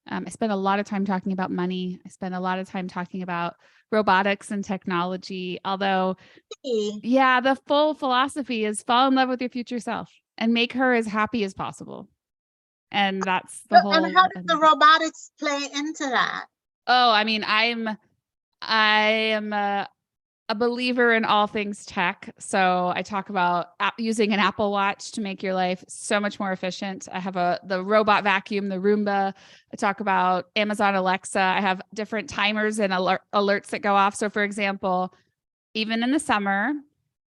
I spend a lot of time talking about money. I spend a lot of time talking about robotics and technology. Although, yeah, the full philosophy is fall in love with your future self and make her as happy as possible. And that's the whole. And how does the robotics play into that? Oh, I mean, I am a believer in all things tech. So I talk about using an Apple Watch to make your life so much more efficient. I have the robot vacuum, the Roomba. I talk about Amazon Alexa. I have different timers and alerts that go off. So for example, even in the summer,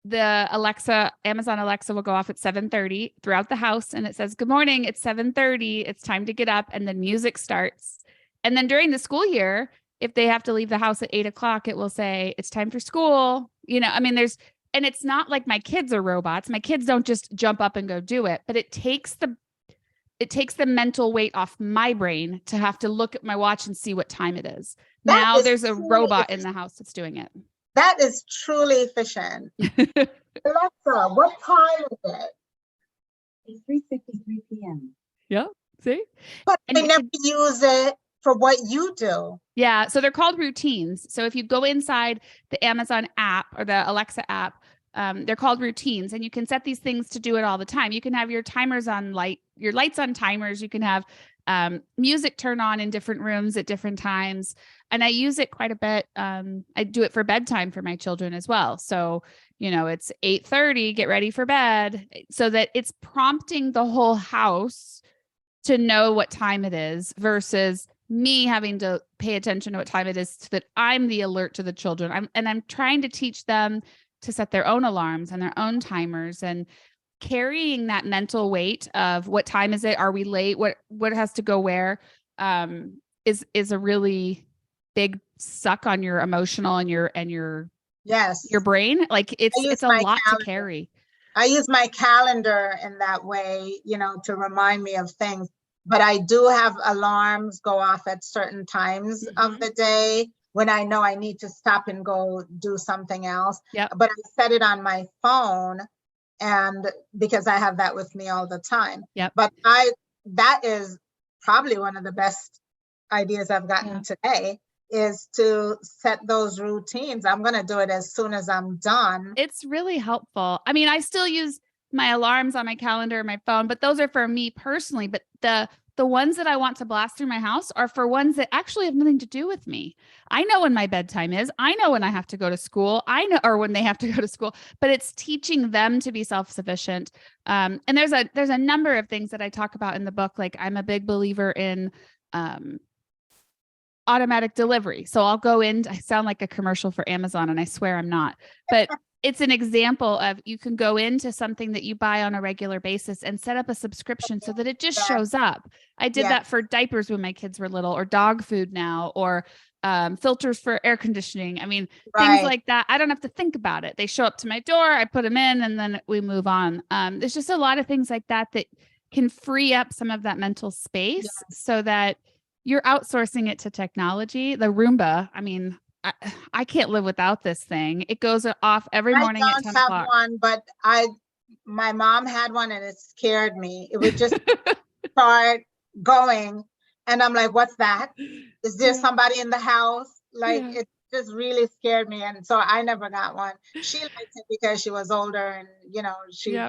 the Amazon Alexa will go off at 7:30 throughout the house. And it says, good morning, it's 7:30. It's time to get up. And then music starts. And then during the school year, if they have to leave the house at 8:00, it will say it's time for school. I mean, and it's not like my kids are robots. My kids don't just jump up and go do it, but it takes the mental weight off my brain to have to look at my watch and see what time it is. Now there's a robot in the house that's doing it. That is truly efficient. Alexa, what time is it? It's 3:53 p.m. Yeah, see? But I never use it for what you do. Yeah. So they're called routines. So if you go inside the Amazon app or the Alexa app, they're called routines, and you can set these things to do it all the time. You can have your timers on your lights on timers. You can have music turn on in different rooms at different times. And I use it quite a bit. I do it for bedtime for my children as well. So, it's 8:30, get ready for bed, so that it's prompting the whole house to know what time it is versus me having to pay attention to what time it is, so that I'm the alert to the children. I'm trying to teach them to set their own alarms and their own timers, and carrying that mental weight of what time is it? Are we late? What has to go where? Is a really big suck on your emotional and your yes, your brain. Like it's a lot to carry. I use my calendar in that way, to remind me of things. But I do have alarms go off at certain times of the day when I know I need to stop and go do something else. Yep. But I set it on my phone, and because I have that with me all the time. Yep. But that is probably one of the best ideas I've gotten today, is to set those routines. I'm going to do it as soon as I'm done. It's really helpful. I mean, I still use my alarms on my calendar, my phone, but those are for me personally. But the the ones that I want to blast through my house are for ones that actually have nothing to do with me. I know when my bedtime is. I know when I have to go to school. I know, or when they have to go to school, but it's teaching them to be self-sufficient. And there's a number of things that I talk about in the book. Like I'm a big believer in, automatic delivery. So I'll go in, I sound like a commercial for Amazon and I swear I'm not, but it's an example of you can go into something that you buy on a regular basis and set up a subscription so that it just shows up. I did that for diapers when my kids were little, or dog food now, or filters for air conditioning. I mean, things like that. I don't have to think about it. They show up to my door, I put them in, and then we move on. There's just a lot of things like that that can free up some of that mental space so that you're outsourcing it to technology. The Roomba, I mean, I can't live without this thing. It goes off every morning at 10 o'clock. I don't have one, but my mom had one and it scared me. It would just start going. And I'm like, what's that? Is there somebody in the house? Like, it just really scared me. And so I never got one. She liked it because she was older and, you know, she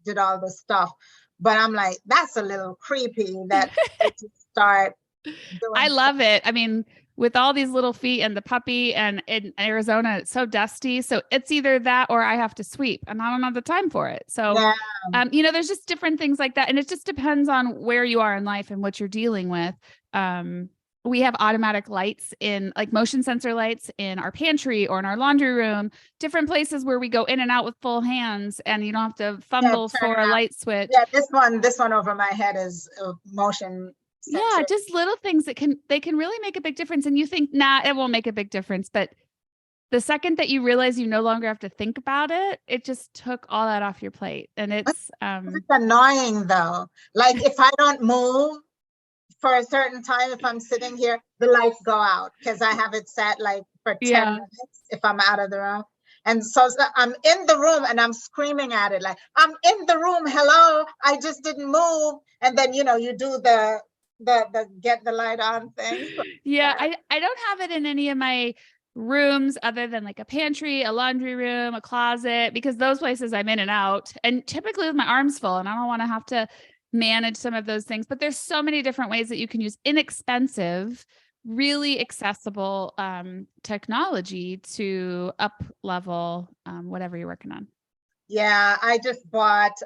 did all the stuff. But I'm like, that's a little creepy that it just start doing I love it. I mean, with all these little feet and the puppy, and in Arizona, it's so dusty. So it's either that or I have to sweep, and I don't have the time for it. So, you know, there's just different things like that. And it just depends on where you are in life and what you're dealing with. We have automatic lights in, like motion sensor lights in our pantry or in our laundry room, different places where we go in and out with full hands and you don't have to fumble for a light switch. Yeah, this one over my head is motion sensor. Yeah, just little things that can really make a big difference. And you think, nah, it won't make a big difference. But the second that you realize you no longer have to think about it, it just took all that off your plate. And it's annoying though. Like if I don't move for a certain time, if I'm sitting here, the lights go out because I have it set like for 10 minutes if I'm out of the room. And so I'm in the room and I'm screaming at it like, I'm in the room, hello, I just didn't move. And then, you know, you do the get the light on thing. Yeah, I don't have it in any of my rooms other than like a pantry, a laundry room, a closet, because those places I'm in and out, and typically with my arms full, and I don't want to have to manage some of those things. But there's so many different ways that you can use inexpensive, really accessible technology to up level whatever you're working on. Yeah, I just bought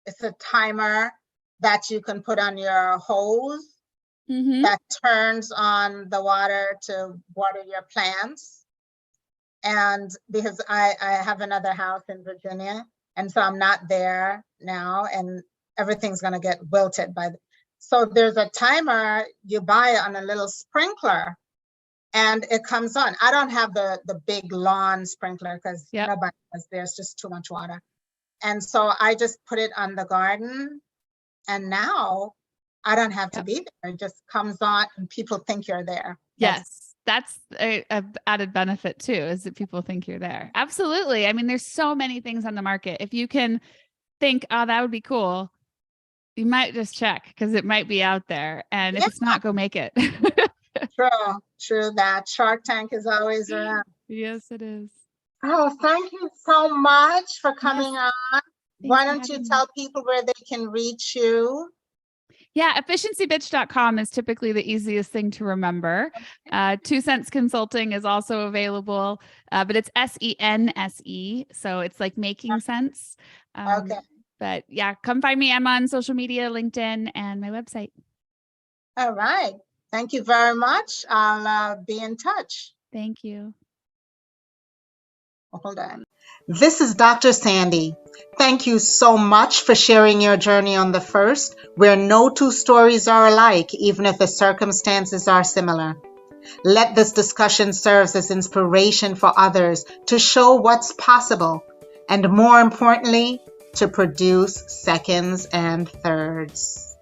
it's a timer that you can put on your hose that turns on the water to water your plants. And because I have another house in Virginia, and so I'm not there now, and everything's going to get wilted so there's a timer you buy on a little sprinkler and it comes on. I don't have the big lawn sprinkler because nobody has, there's just too much water. And so I just put it on the garden, and now I don't have to be there. It just comes on and people think you're there. That's a added benefit too, is that people think you're there. Absolutely. I mean, there's so many things on the market. If you can think, oh, that would be cool, you might just check because it might be out there. And if it's not, go make it. True that. Shark Tank is always around. Yes, it is. Oh, thank you so much for coming on. Why don't you tell people where they can reach you? Yeah, efficiencybitch.com is typically the easiest thing to remember. 2 Cents Consulting is also available, but it's SENSE. So it's like making sense. Okay. But yeah, come find me. I'm on social media, LinkedIn, and my website. All right. Thank you very much. I'll be in touch. Thank you. Hold on. This is Dr. Sandi. Thank you so much for sharing your journey on the first, where no two stories are alike, even if the circumstances are similar. Let this discussion serve as inspiration for others to show what's possible, and more importantly, to produce seconds and thirds.